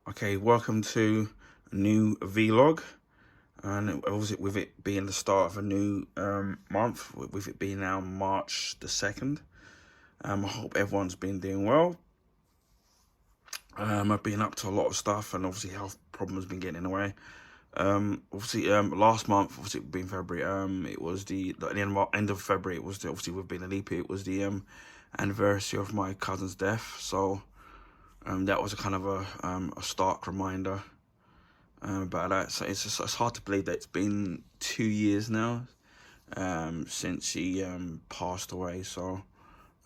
Okay, welcome to a new vlog, and obviously with it being the start of a new month, with it being now March the 2nd. I hope everyone's been doing well. I've been up to a lot of stuff, and obviously health problems been getting in the way. Obviously, last month, obviously being February, it was the end of February. It was obviously with being a leap year, it was the anniversary of my cousin's death. So that was a kind of a stark reminder about that. So it's hard to believe that it's been 2 years now since he passed away. So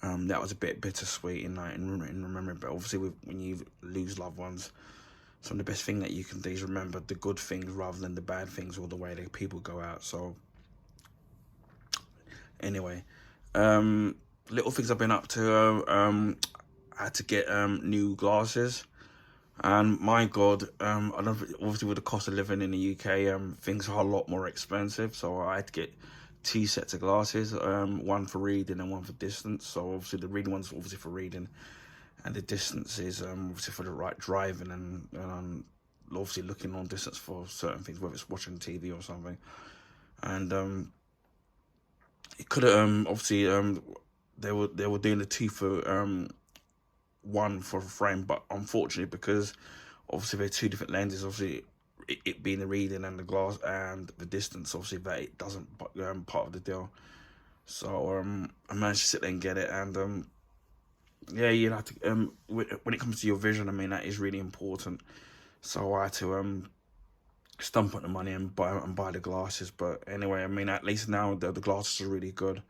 that was a bit bittersweet in remembering. But obviously, when you lose loved ones, some of the best thing that you can do is remember the good things rather than the bad things or the way that people go out. So anyway, little things I've been up to. I had to get new glasses. And my God, I don't, obviously with the cost of living in the UK, things are a lot more expensive. So I had to get two sets of glasses, one for reading and one for distance. So obviously the reading one's obviously for reading, and the distance is obviously for the right driving and obviously looking long distance for certain things, whether it's watching TV or something. And it could have obviously they were doing the two for one for a frame, but unfortunately because obviously they're two different lenses, obviously it being the reading and the glass and the distance, obviously that it doesn't part of the deal. So I managed to sit there and get it, and yeah, you have to when it comes to your vision, I mean that is really important. So I had to stump up the money and buy the glasses. But anyway, I mean at least now the glasses are really good,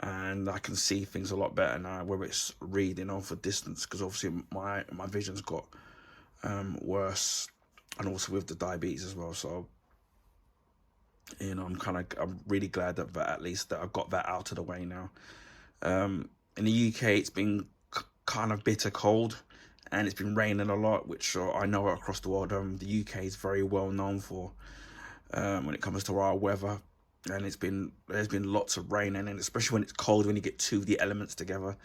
and I can see things a lot better now, whether it's reading or for distance, because obviously my vision's got worse, and also with the diabetes as well. So I'm really glad that at least that I've got that out of the way now. In the UK, it's been kind of bitter cold, and it's been raining a lot, which I know across the world. The UK is very well known for when it comes to our weather. And there's been lots of rain, and especially when it's cold, when you get two of the elements together,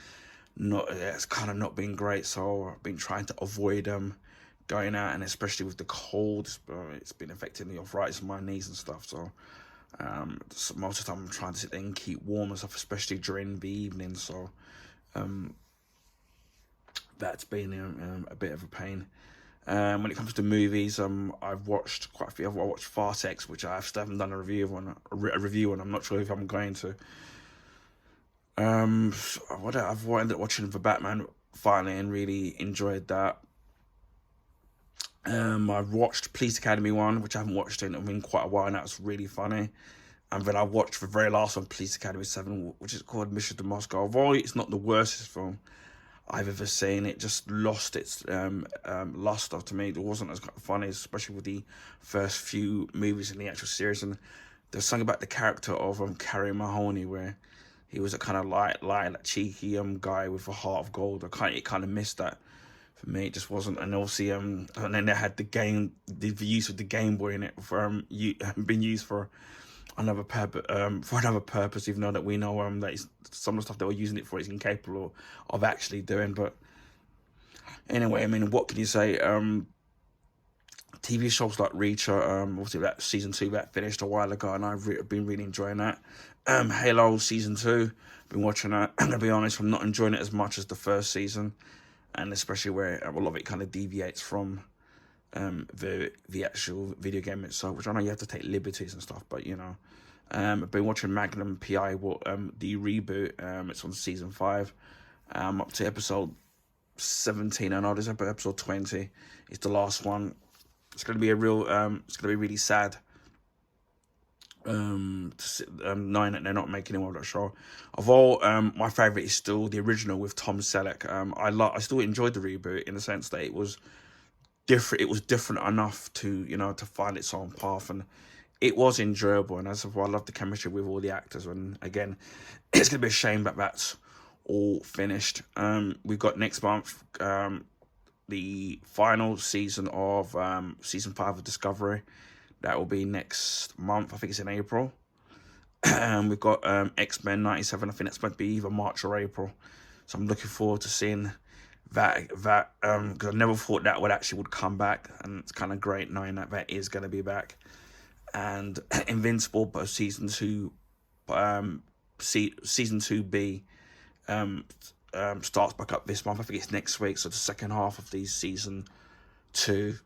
it's kind of not been great. So I've been trying to avoid going out, and especially with the cold, it's been affecting the arthritis in my knees and stuff. So most of the time I'm trying to sit there and keep warm and stuff, especially during the evening. So that's been a bit of a pain. When it comes to movies, I've watched quite a few. I've watched Fast X, which I still haven't done a review on. I'm not sure if I'm going to. I've ended up watching The Batman finally and really enjoyed that. I've watched Police Academy 1, which I haven't watched in quite a while, and that's really funny. And then I watched the very last one, Police Academy 7, which is called Mission to Moscow. Although it's not the worst film I've ever seen, it just lost its luster to me. It wasn't as funny, especially with the first few movies in the actual series. And there's something about the character of Carrie Mahoney, where he was a kind of like cheeky guy with a heart of gold. It kind of missed that for me. It just wasn't. And obviously and then they had the use of the Game Boy in it for been used for another purpose, even though that we know that some of the stuff they were using it for is incapable of actually doing. But anyway, I mean, what can you say? TV shows like Reacher, obviously that season 2 that finished a while ago, and I've been really enjoying that. Halo season 2, been watching that. I'm gonna be honest, I'm not enjoying it as much as the first season, and especially where a lot of it kind of deviates from the actual video game itself, which I know you have to take liberties and stuff, but you know. I've been watching Magnum PI, the reboot. It's on season 5. Up to episode 17. I know there's episode 20. It's the last one. It's gonna be it's gonna be really sad. Knowing that they're not making any more of that show. Although my favorite is still the original with Tom Selleck. I still enjoyed the reboot in the sense that it was different. It was different enough to to find its own path, and it was enjoyable. And as well, I love the chemistry with all the actors. And again, it's gonna be a shame that that's all finished. We've got next month the final season of season 5 of Discovery. That will be next month. I think it's in April. We've got X-Men 97. I think that's meant to be either March or April. So I'm looking forward to seeing because I never thought that would come back, and it's kind of great knowing that that is going to be back. And Invincible, but season 2B starts back up this month. I think it's next week, so the second half of the season 2.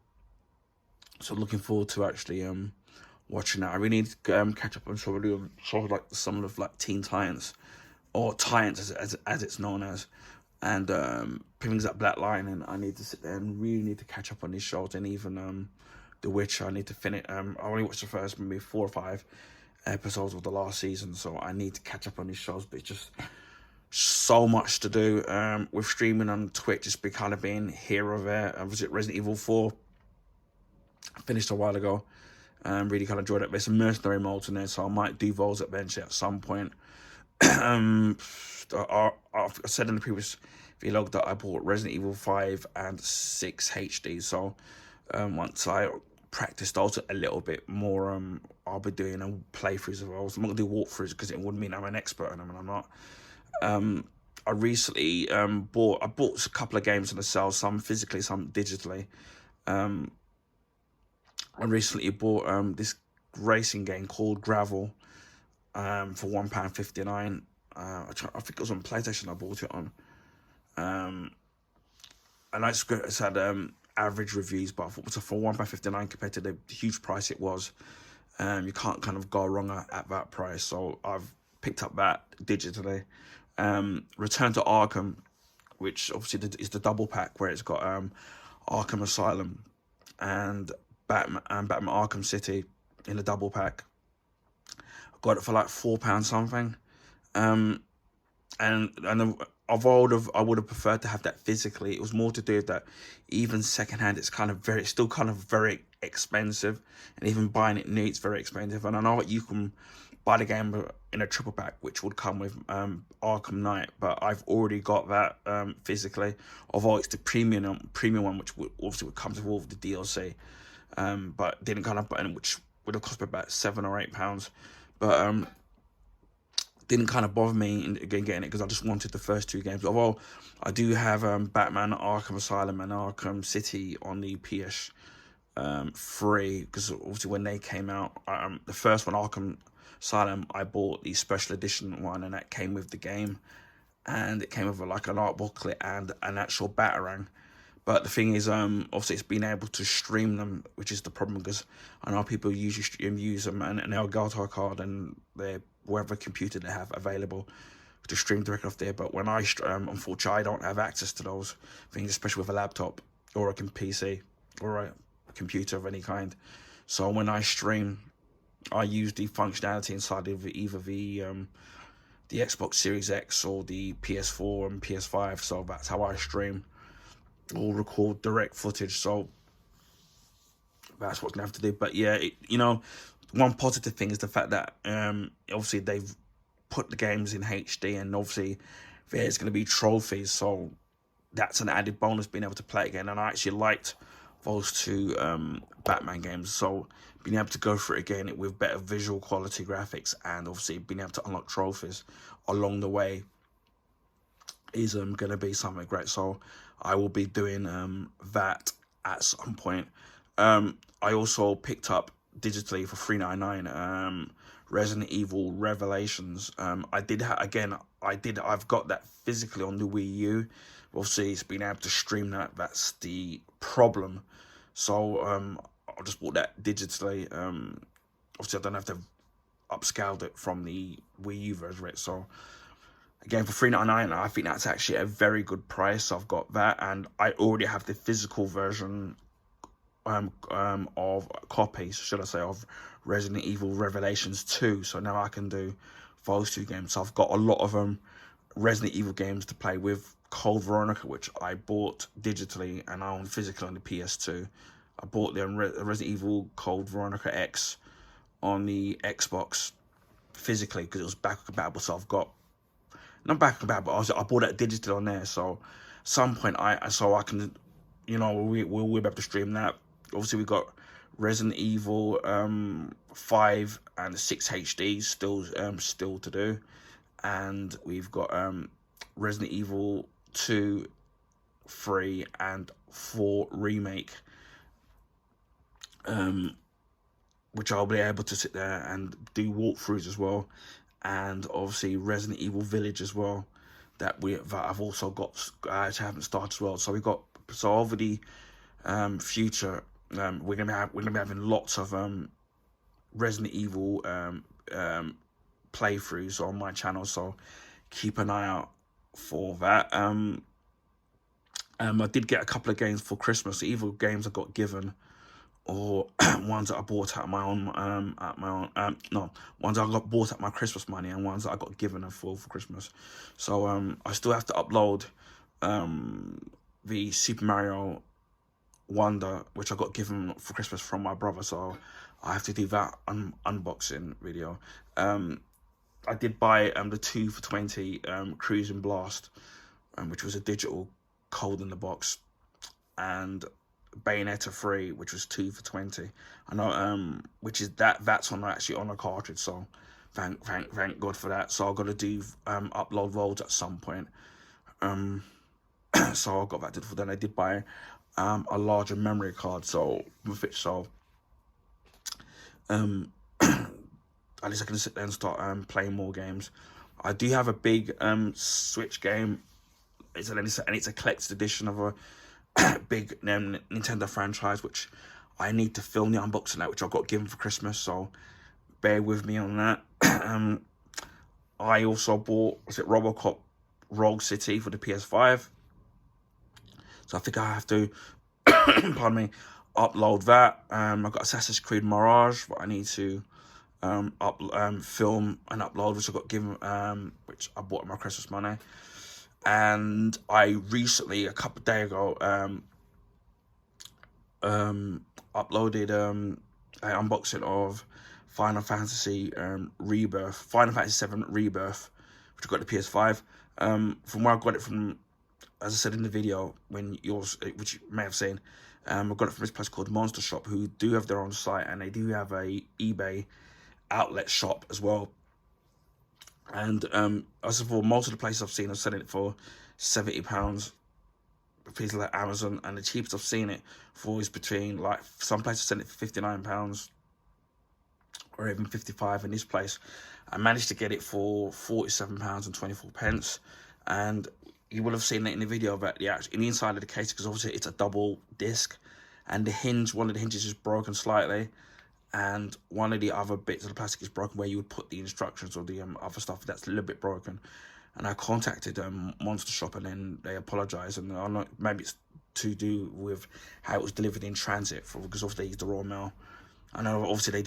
So looking forward to actually watching that. I really need to catch up on sort of like some of like Teen Titans, or Titans as it's known as, and things like Black Lion. And I need to sit there and really need to catch up on these shows, and even The Witcher. I need to finish. I only watched the first maybe 4 or 5 episodes of the last season, so I need to catch up on these shows. But it's just so much to do with streaming on Twitch. It's been kind of being here or there. Was it Resident Evil 4? I finished a while ago. Really kind of enjoyed it. There's some mercenary modes in there, so I might do those eventually at some point. I said in the previous vlog that I bought Resident Evil 5 and 6 HD. So once I practice those a little bit more, I'll be doing playthroughs of those. I'm not gonna do walkthroughs because it wouldn't mean I'm an expert in them, and I'm not. I recently bought a couple of games on the sale, some physically, some digitally. I recently bought this racing game called Gravel for £1.59. I think it was on PlayStation I bought it on. And it's had average reviews, but for £1.59 compared to the huge price it was, you can't kind of go wrong at that price. So I've picked up that digitally. Return to Arkham, which obviously is the double pack where it's got Arkham Asylum and Batman Arkham City in a double pack. I got it for like £4 something. And although I would have preferred to have that physically, it was more to do with that even secondhand it's still kind of very expensive, and even buying it new it's very expensive. And I know that you can buy the game in a triple pack, which would come with Arkham Knight, but I've already got that physically, although it's the premium one, which obviously comes with all of the DLC, but didn't kind of button, which would have cost me about £7 or £8, but didn't kind of bother me again getting it because I just wanted the first 2 games. Although I do have Batman Arkham Asylum and Arkham City on the PS 3, because obviously when they came out, the first one, Arkham Asylum, I bought the special edition one, and that came with the game, and it came with like an art booklet and an actual Batarang. But the thing is, obviously it's been able to stream them, which is the problem, because I know people usually use them and an Elgato card and their whatever computer they have available to stream directly off there. But when I unfortunately I don't have access to those things, especially with a laptop or a PC or a computer of any kind. So when I stream, I use the functionality inside of either the Xbox Series X or the PS4 and PS5. So that's how I stream or record direct footage. So that's what's gonna have to do. But yeah, one positive thing is the fact that obviously they've put the games in HD, and obviously there's going to be trophies, so that's an added bonus being able to play again. And I actually liked those 2 Batman games, so being able to go through it again with better visual quality graphics, and obviously being able to unlock trophies along the way is going to be something great. So I will be doing that at some point. I also picked up digitally for £3.99 Resident Evil Revelations. I've got that physically on the Wii U. Obviously it's been able to stream that's the problem. So I just bought that digitally. Obviously I don't have to upscaled it from the Wii U version of it. So again, for £3.99, I think that's actually a very good price. I've got that, and I already have the physical version of copies, should I say, of Resident Evil Revelations 2. So now I can do those 2 games. So I've got a lot of Resident Evil games to play with. Code Veronica, which I bought digitally and I own physically on the PS2. I bought the Resident Evil Code Veronica X on the Xbox physically because it was backwards compatible. So I've got, not backwards compatible, I bought that digitally on there. So some point I can, we'll be able to stream that. Obviously we got Resident Evil 5 and 6 HD still to do, and we've got Resident Evil 2 3 and 4 remake, which I'll be able to sit there and do walkthroughs as well, and obviously Resident Evil Village as well, that I've also got. I actually haven't started as well. So over the future, we're gonna be having lots of Resident Evil playthroughs on my channel. So keep an eye out for that. I did get a couple of games for Christmas, either games I got given or ones that I bought out of my own, no, ones I got bought at my Christmas money, and ones that I got given for Christmas. So I still have to upload the Super Mario Wonder, which I got given for Christmas from my brother. So I have to do that unboxing video. I did buy the 2 for $20 Cruising Blast, which was a digital code in the box, and Bayonetta 3, which was 2 for $20. I know, which is that's actually on a cartridge. So thank God for that. So I've got to do upload VODs at some point. So I got that did for then. I did buy a larger memory card. So with it, so at least I can sit there and start playing more games. I do have a big Switch game. It's a collector's edition of a big Nintendo franchise, which I need to film the unboxing that, which I got given for Christmas. So bear with me on that. I also bought, was it RoboCop Rogue City for the PS5. So I think I have to, pardon me, upload that. I've got Assassin's Creed Mirage, but I need to film and upload, which I got given, which I bought with my Christmas money. And I recently, a couple of days ago, uploaded an unboxing of Final Fantasy Rebirth, Final Fantasy VII Rebirth, which I got the PS5. From where I got it from, as I said in the video, which you may have seen, I got it from this place called Monster Shop, who do have their own site, and they do have a eBay outlet shop as well. And as for most of the places I've seen, I'm selling it for £70. Places like Amazon, and the cheapest I've seen it for is between, like, some places sell it for £59 or even 55. In this place, I managed to get it for £47.24. And you will have seen it in the video that in the inside of the case, because obviously it's a double disc, and one of the hinges is broken slightly, and one of the other bits of the plastic is broken where you would put the instructions or the other stuff that's a little bit broken. And I contacted Monster Shop, and then they apologised, and I know maybe it's to do with how it was delivered in transit, because obviously they used the raw mail. I know obviously they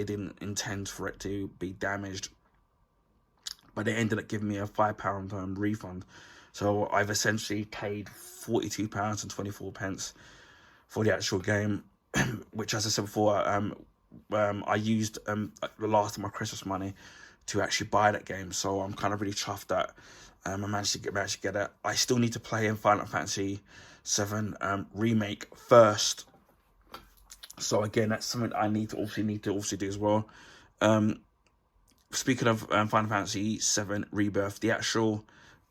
didn't intend for it to be damaged, but they ended up giving me a £5 refund. So I've essentially paid £42.24 for the actual game, which, as I said before, I used the last of my Christmas money to actually buy that game. So I'm kind of really chuffed that I managed to get it. I still need to play in Final Fantasy VII Remake first. So again, that's something I need to also do as well. Speaking of Final Fantasy VII Rebirth, the actual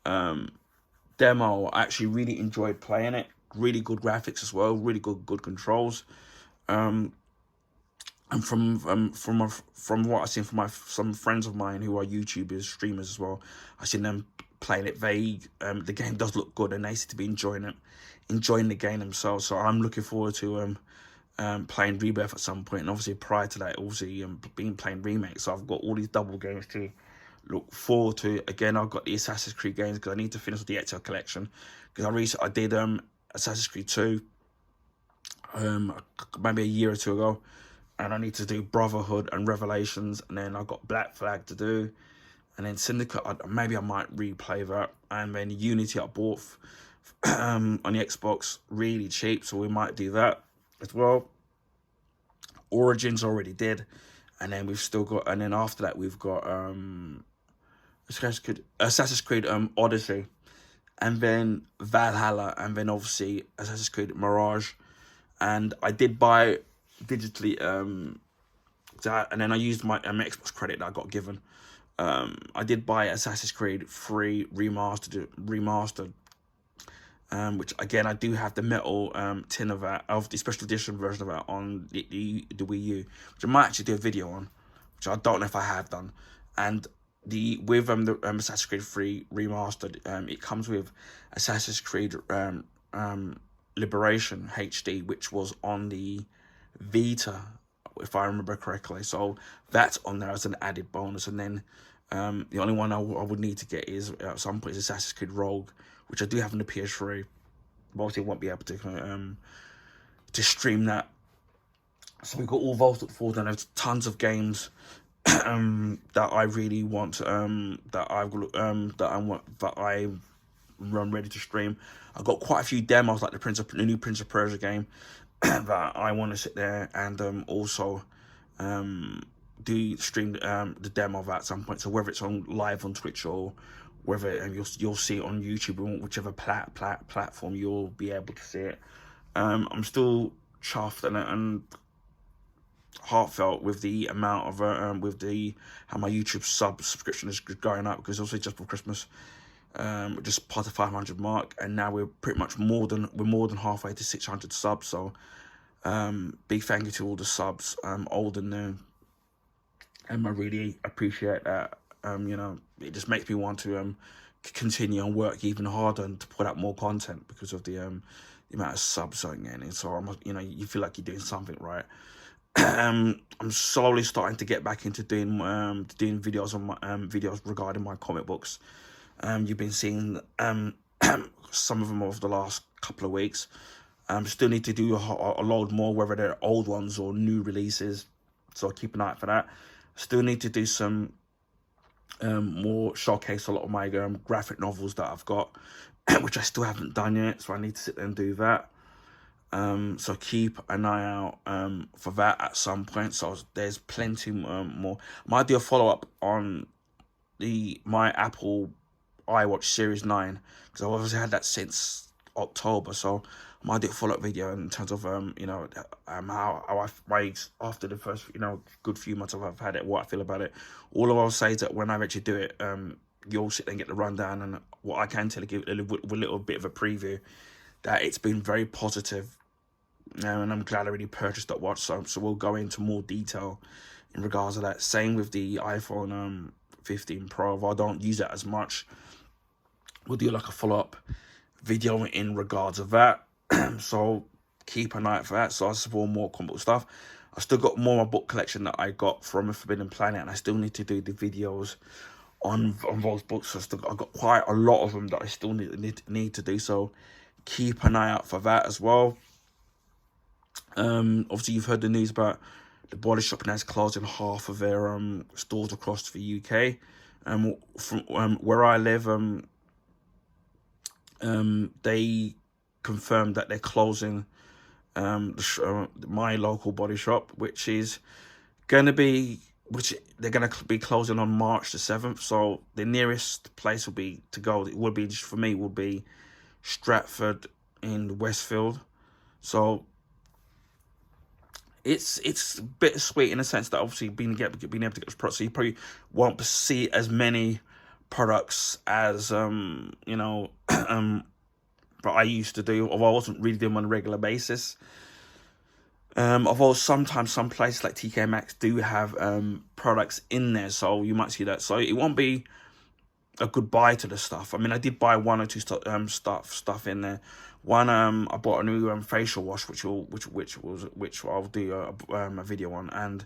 demo, I actually really enjoyed playing it. Really good graphics as well, really good controls. And from what I've seen from some friends of mine who are YouTubers, streamers as well, I've seen them playing it. The game does look good, and they seem to be enjoying the game themselves. So I'm looking forward to playing Rebirth at some point. And obviously prior to that, obviously playing Remake. So I've got all these double games to look forward to. Again, I've got the Assassin's Creed games because I need to finish the XL collection. Because I did Assassin's Creed 2 maybe a year or two ago, and I need to do Brotherhood and Revelations, and then I've got Black Flag to do, and then Syndicate, maybe I might replay that, and then Unity I bought on the Xbox really cheap, so we might do that as well. Origins already did, and then we've still got, and then after that we've got Assassin's Creed Odyssey, and then Valhalla, and then obviously Assassin's Creed Mirage. And I did buy digitally that, and then I used my Xbox credit that I got given. I did buy Assassin's Creed 3 remastered, which again I do have the metal tin of that, of the special edition version of that on the Wii U, which I might actually do a video on, which I don't know if I have done. And the Assassin's Creed 3 remastered, it comes with Assassin's Creed Liberation HD, which was on the Vita, if I remember correctly. So that's on there as an added bonus. And then the only one I would need to get is at some point is Assassin's Creed Rogue, which I do have on the PS3. But obviously won't be able to stream that. So we've got all those to look forward to. And there's tons of games that I really want, that I run ready to stream. I've got quite a few demos, like the new Prince of Persia game that I want to sit there and also do stream the demo of that at some point. So whether it's on live on Twitch or whether you'll see it on YouTube, or whichever platform you'll be able to see it. I'm still chuffed and heartfelt with the amount of how my YouTube subscription is going up, because also just for Christmas, just past the 500 mark, and now we're pretty much more than halfway to 600 subs. So big thank you to all the subs, old and new, and I really appreciate that. You know, it just makes me want to continue and work even harder and to put out more content because of the amount of subs I'm getting. So you know, you feel like you're doing something right. I'm slowly starting to get back into doing videos on my videos regarding my comic books. You've been seeing some of them over the last couple of weeks. Still need to do a load more, whether they're old ones or new releases, so keep an eye out for that. Still need to do some more, showcase a lot of my graphic novels that I've got, which I still haven't done yet, so I need to sit there and do that. So keep an eye out for that at some point. So there's plenty more. I might do a follow-up on my Apple iWatch Series 9, because I've obviously had that since October. So I might do a follow-up video in terms of you know, how I after the first, you know, good few months I've had it, what I feel about it. All I'll say is that when I actually do it, you'll sit there and get the rundown, and what I can tell you, give a little bit of a preview, that it's been very positive. And I'm glad I already purchased that watch, so we'll go into more detail in regards to that. Same with the iPhone 15 Pro. If I don't use it as much, we'll do like a follow-up video in regards of that. So keep an eye out for that. So I support more comic book stuff. I still got more of my book collection that I got from Forbidden Planet, and I still need to do the videos on those books. So I've got quite a lot of them that I still need to do. So keep an eye out for that as well. Obviously you've heard the news about the Body Shop now closing half of their stores across the UK. From where I live, they confirmed that they're closing my local Body Shop, which is they're going to be closing on March the 7th. So the nearest place would be for me would be Stratford in Westfield. So it's bittersweet in a sense that obviously being able to get this product, so you probably won't see as many products as you know, but I used to do, although I wasn't really doing them on a regular basis. Although sometimes some places like TK Maxx do have products in there, so you might see that. So it won't be a goodbye to the stuff. I mean, I did buy one or two stuff in there. One, I bought a new facial wash, which I'll do a video on, and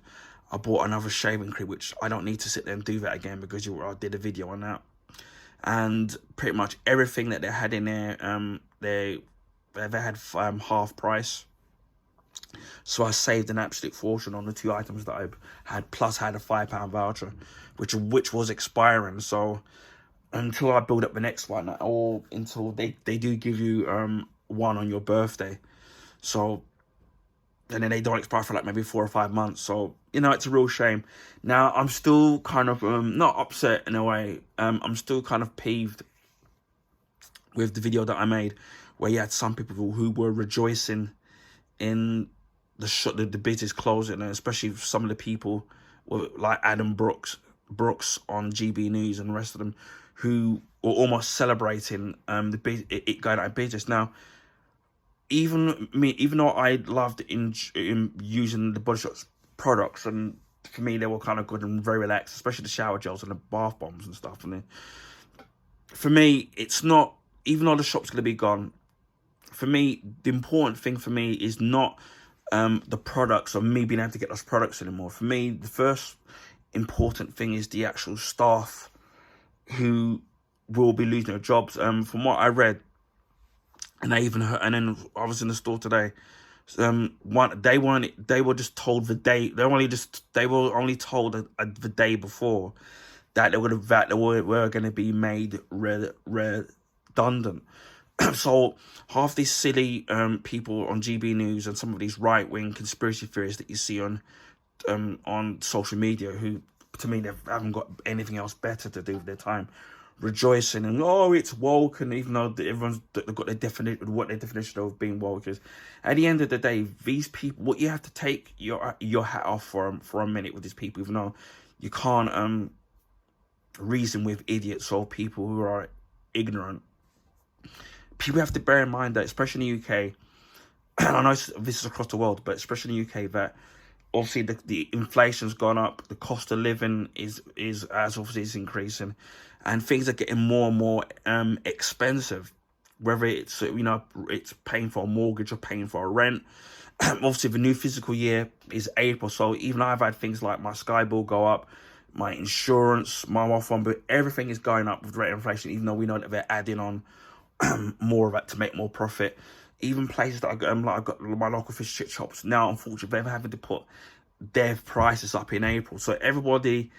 I bought another shaving cream, which I don't need to sit there and do that again because I did a video on that. And pretty much everything that they had in there, they had half price. So I saved an absolute fortune on the two items that I had, plus had a £5 voucher, which was expiring. So until I build up the next one, or until they do give you one on your birthday, so, and then they don't expire for like maybe 4 or 5 months. So, you know, it's a real shame. Now I'm still kind of not upset in a way. I'm still kind of peeved with the video that I made, where you had some people who were rejoicing in the business closing, and especially some of the people like Adam Brooks on GB News and the rest of them, who or almost celebrating it going out of business. Now, even though I loved in using the Body Shop's products, and for me they were kind of good and very relaxed, especially the shower gels and the bath bombs and stuff. And for me, it's not, even though the shop's going to be gone, for me, the important thing for me is not the products or me being able to get those products anymore. For me, the first important thing is the actual staff who will be losing their jobs. From what I read, and I even heard, and then I was in the store today. They were just told the day, they were only told the day before that they were going to be made redundant. So half these silly people on GB News and some of these right-wing conspiracy theories that you see on social media, who to me they haven't got anything else better to do with their time, rejoicing and it's woke, and even though everyone's got their definition, what their definition of being woke is, at the end of the day, these people, what you have to take your hat off for a minute with these people, even though you can't reason with idiots or people who are ignorant. People have to bear in mind that, especially in the UK, and I know this is across the world, but especially in the UK, that obviously the inflation's gone up, the cost of living is as obviously is increasing, and things are getting more and more expensive. Whether it's it's paying for a mortgage or paying for a rent. Obviously, the new fiscal year is April, so even I've had things like my Sky bill go up, my insurance, my mobile phone bill, everything is going up with the rate of inflation. Even though we know that they're adding on more of it to make more profit. Even places that I got my local fish chip shops now, unfortunately, they're having to put their prices up in April. So everybody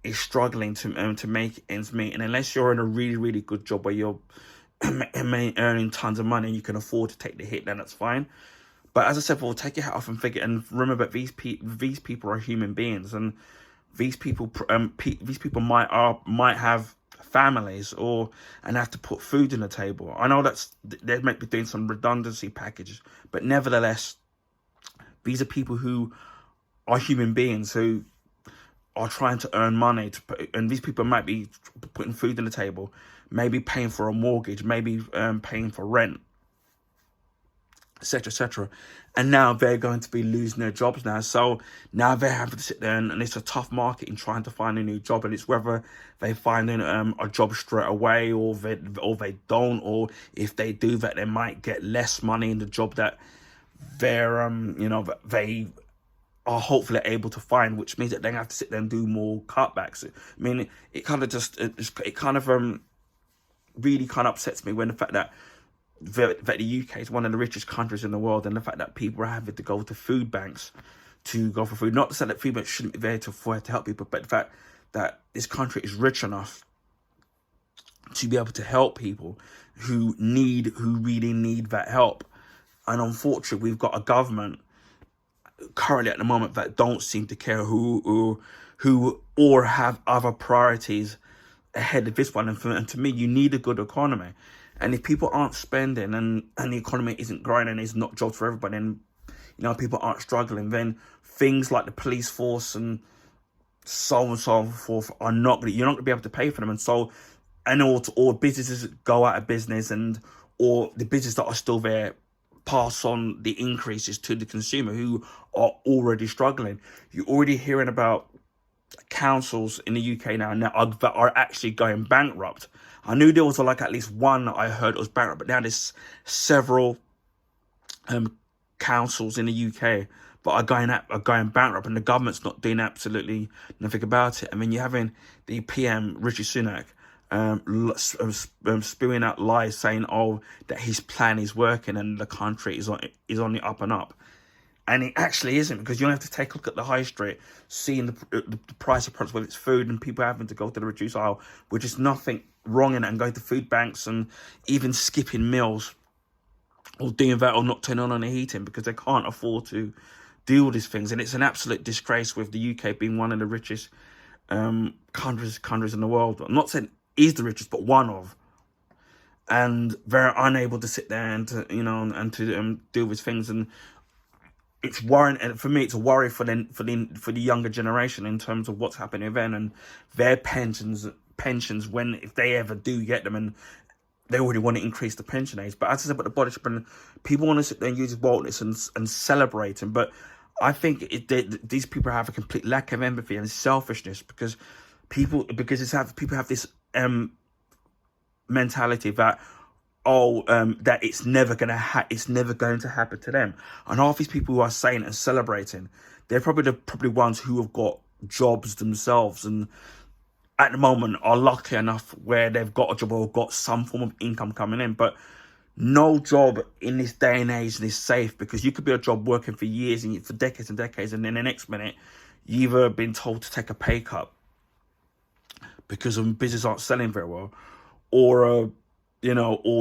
is struggling to make ends meet. And unless you're in a really, really good job where you're earning tons of money and you can afford to take the hit, then that's fine. But as I said, well, take your hat off and remember that these people are human beings, and these people might have families and have to put food on the table. I know they might be doing some redundancy packages, but nevertheless, these are people who are human beings who are trying to earn money and these people might be putting food on the table, maybe paying for a mortgage, maybe paying for rent, etc., etc. And now they're going to be losing their jobs now. So now they're having to sit there, and it's a tough market in trying to find a new job. And it's whether they find a job straight away, or they don't, or if they do that, they might get less money in the job that they're they are hopefully able to find, which means that they have to sit there and do more cutbacks. I mean, it kind of really kind of upsets me when the fact that the UK is one of the richest countries in the world, and the fact that people are having to go to food banks to go for food. Not to say that food banks shouldn't be there to help people, but the fact that this country is rich enough to be able to help people who really need that help. And unfortunately, we've got a government currently at the moment that don't seem to care who or have other priorities ahead of this one. And to me, you need a good economy. And if people aren't spending and the economy isn't growing and there's not jobs for everybody, and people aren't struggling, then things like the police force and so on and so forth you're not going to be able to pay for them. And so, or businesses go out of business, or the businesses that are still there pass on the increases to the consumer who are already struggling. You're already hearing about councils in the UK now that are actually going bankrupt. I knew there was at least one that I heard was bankrupt, but now there's several councils in the UK that are going bankrupt, and the government's not doing absolutely nothing about it. I mean, you're having the PM Rishi Sunak spewing out lies saying that his plan is working and the country is on the up and up. And it actually isn't, because you only have to take a look at the high street, seeing the price of products, whether it's food, and people having to go to the reduced aisle, which is nothing wrong in it, and going to food banks and even skipping meals or doing that, or not turning on the heating because they can't afford to do all these things. And it's an absolute disgrace with the UK being one of the richest countries in the world. I'm not saying is the richest, but one of. And they're unable to sit there and to deal with things. And it's worrying, and for me, it's a worry for the younger generation in terms of what's happening with them and their pensions pensions when, if they ever do get them, and they already want to increase the pension age. But as I said about the body shop, and people want to sit there and use wokeness and celebrate him. But I think these people have a complete lack of empathy and selfishness, because people have this mentality that that it's never going to happen to them. And half these people who are saying and celebrating, they're probably ones who have got jobs themselves, and at the moment are lucky enough where they've got a job or got some form of income coming in. But no job in this day and age is safe, because you could be a job working for years and for decades and decades, and then the next minute you've either been told to take a pay cut because business aren't selling very well, or or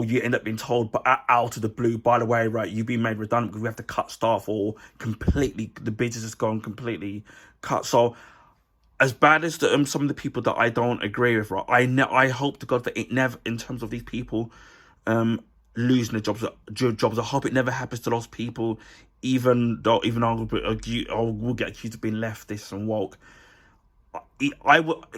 you end up being told, but out of the blue, by the way, right, you've been made redundant because we have to cut staff, or completely the business has gone completely cut. So as bad as some of the people that I don't agree with, right, I hope to God that it never, in terms of these people losing their jobs, I hope it never happens to those people, even though I will get accused of being leftist and woke.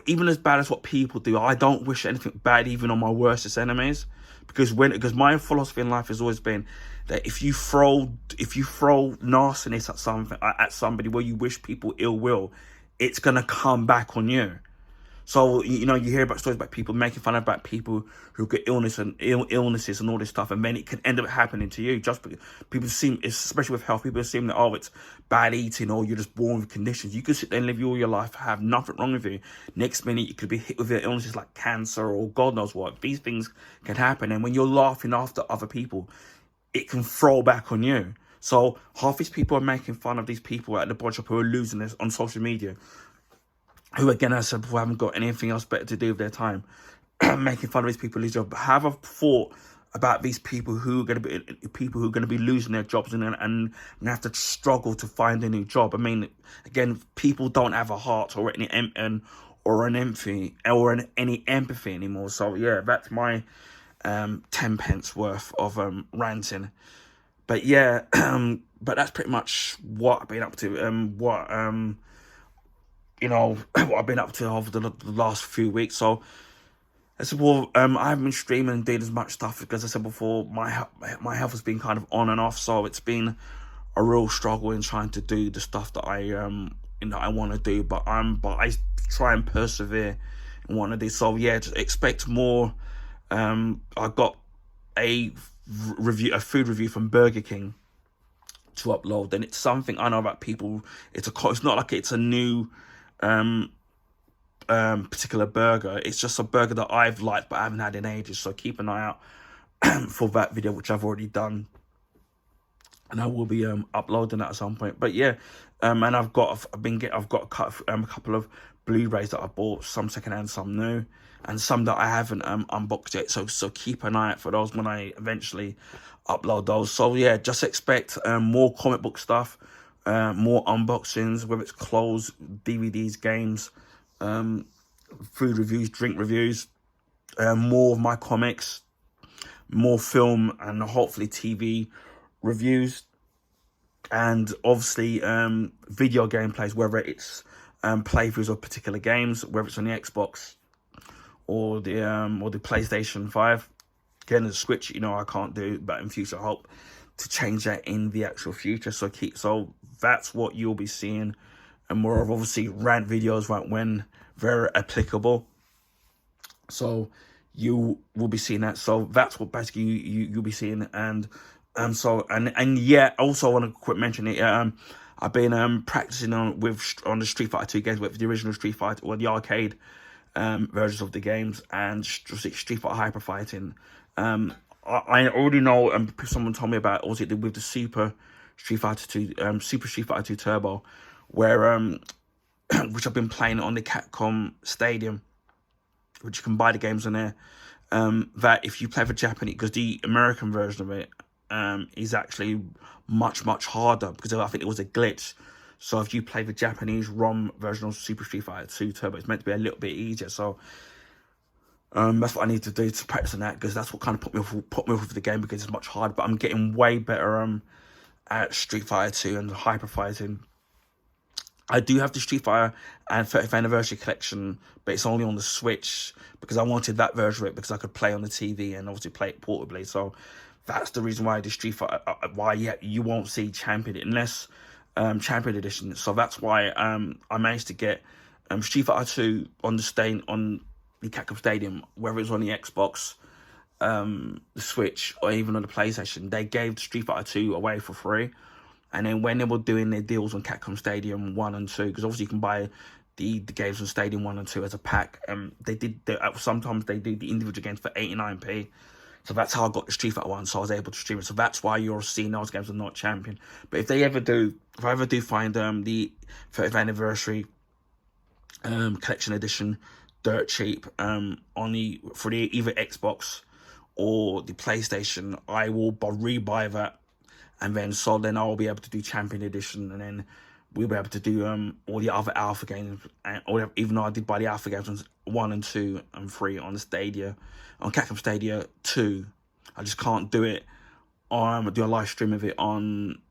Even as bad as what people do, I don't wish anything bad even on my worstest enemies, because my philosophy in life has always been that if you throw nastiness at somebody where you wish people ill will, it's gonna come back on you. So you hear about stories about people making fun about people who get illnesses and all this stuff, and then it can end up happening to you. Just because people seem, especially with health, people assume that it's bad eating, or you're just born with conditions. You could sit there and live all your life, have nothing wrong with you. Next minute you could be hit with illnesses like cancer or God knows what. These things can happen, and when you're laughing after other people, it can throw back on you. So half these people are making fun of these people at the body shop who are losing this on social media, who, again, as I said before, haven't got anything else better to do with their time, making fun of these people losing jobs. But have a thought about these people who are going to be losing their jobs and have to struggle to find a new job. I mean, again, people don't have a heart or any empathy anymore. So yeah, that's my 10 pence worth of ranting. But yeah, but that's pretty much what I've been up to. What I've been up to over the last few weeks. So I said, I haven't been streaming and doing as much stuff because, I said before, my health has been kind of on and off. So it's been a real struggle in trying to do the stuff that I want to do. But I try and persevere and want to do. So yeah, just expect more. I got a food review from Burger King to upload, and it's something I know about people. It's not like it's a new particular burger. It's just a burger that I've liked but I haven't had in ages. So keep an eye out for that video, which I've already done, and I will be uploading that at some point. But yeah, and I've got a couple of Blu-rays that I bought, some secondhand, some new, and some that I haven't unboxed yet. So keep an eye out for those when I eventually upload those. So yeah, just expect more comic book stuff, more unboxings, whether it's clothes, DVDs, games, food reviews, drink reviews, more of my comics, more film and hopefully TV reviews, and obviously video gameplays, whether it's playthroughs of particular games, whether it's on the Xbox or the PlayStation 5. Again, the Switch, I can't do, but in future I hope to change that in the actual future. So that's what you'll be seeing, and more of obviously rant videos right when very applicable. So you will be seeing that. So that's what basically you'll be seeing. And yeah, also I want to quick mention it. I've been practicing on the Street Fighter 2 games, with the original Street Fighter or the arcade versions of the games, and Street Fighter Hyper Fighting. I already know, and someone told me about also with the Super Street Fighter 2 Turbo, where which I've been playing on the Capcom Stadium, which you can buy the games on there. That if you play for Japanese, because the American version of it is actually much harder, because I think it was a glitch. So if you play the Japanese ROM version of Super Street Fighter 2 Turbo, it's meant to be a little bit easier. So that's what I need to do to practice on that, because that's what kind of put me off with the game, because it's much harder. But I'm getting way better at Street Fighter 2 and Hyper Fighting. I do have the Street Fighter and 30th Anniversary Collection, but it's only on the Switch because I wanted that version of it because I could play on the TV and obviously play it portably. So that's the reason why the Street Fighter, why you won't see Champion unless Champion Edition. So that's why I managed to get Street Fighter 2 on the Capcom Stadium, whether it's on the Xbox, the Switch, or even on the PlayStation. They gave Street Fighter 2 away for free. And then when they were doing their deals on Capcom Stadium 1 and 2, because obviously you can buy the games on Stadium 1 and 2 as a pack, sometimes they do the individual games for 89p. So that's how I got the Street Fighter 1, so I was able to stream it. So that's why you're seeing those games are not Champion. But if I ever do find the 30th Anniversary Collection Edition dirt cheap for either Xbox or the PlayStation, I will rebuy that. And then I'll be able to do Champion Edition, and then we'll be able to do all the other Alpha games, even though I did buy the Alpha games 1 and 2 and 3 on Capcom Stadia 2. I just can't do it do a live stream of it on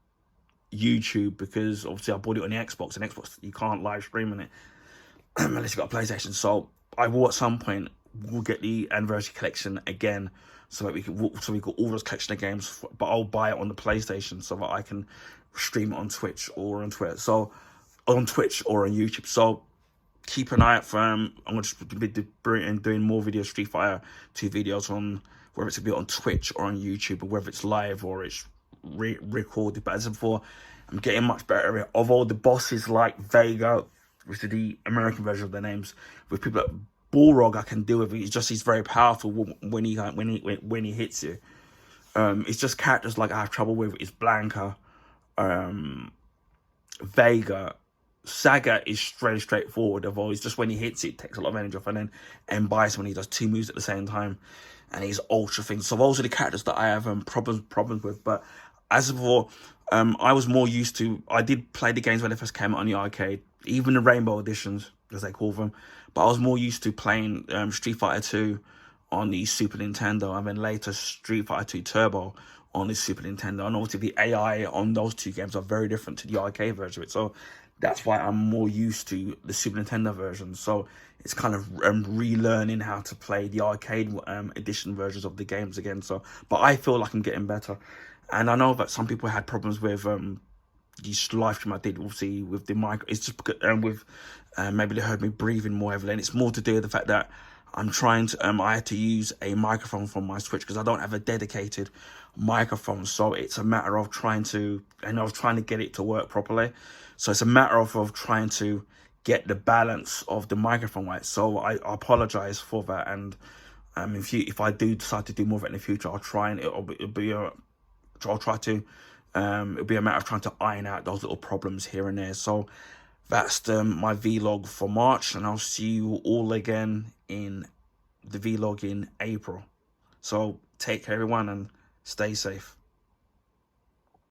YouTube because obviously I bought it on the Xbox, and Xbox you can't live stream on it unless you've got a PlayStation. So I will at some point get the Anniversary Collection again, so that we can all those collection of games, but I'll buy it on the PlayStation so that I can stream it on Twitch or on Twitter. So on Twitch or on YouTube. So keep an eye out for I'm going to be doing more videos, Street Fighter 2 videos on whether it's going to be on Twitch or on YouTube, or whether it's live or it's recorded. But as before, I'm getting much better at it. Although the bosses like Vega, which is the American version of their names, with people like Balrog I can deal with. He's very powerful when he hits you. It's just characters like I have trouble with. It's Blanca, Vega, Saga is straightforward. Although it's just when he hits it takes a lot of energy off, and then Bison when he does 2 moves at the same time, and he's ultra things. So those are the characters that I have problems with. But as before, I was more used to. I did play the games when they first came out on the arcade, even the Rainbow Editions, as they call them. But I was more used to playing Street Fighter 2 on the Super Nintendo, and then later Street Fighter 2 Turbo on the Super Nintendo. And obviously the AI on those 2 games are very different to the arcade version of it. So that's why I'm more used to the Super Nintendo version. So it's kind of relearning how to play the arcade edition versions of the games again. So, but I feel like I'm getting better. And I know that some people had problems with the live stream I did, obviously, with the mic. It's just because, maybe they heard me breathing more heavily, and it's more to do with the fact that I'm trying to, I had to use a microphone from my Switch because I don't have a dedicated microphone. So it's a matter of trying to get it to work properly. So it's a matter of trying to get the balance of the microphone right. So I apologize for that. And if I do decide to do more of it in the future, I'll try, and it'll be a matter of trying to iron out those little problems here and there. So that's my vlog for March, and I'll see you all again in the vlog in April. So take care everyone, and stay safe.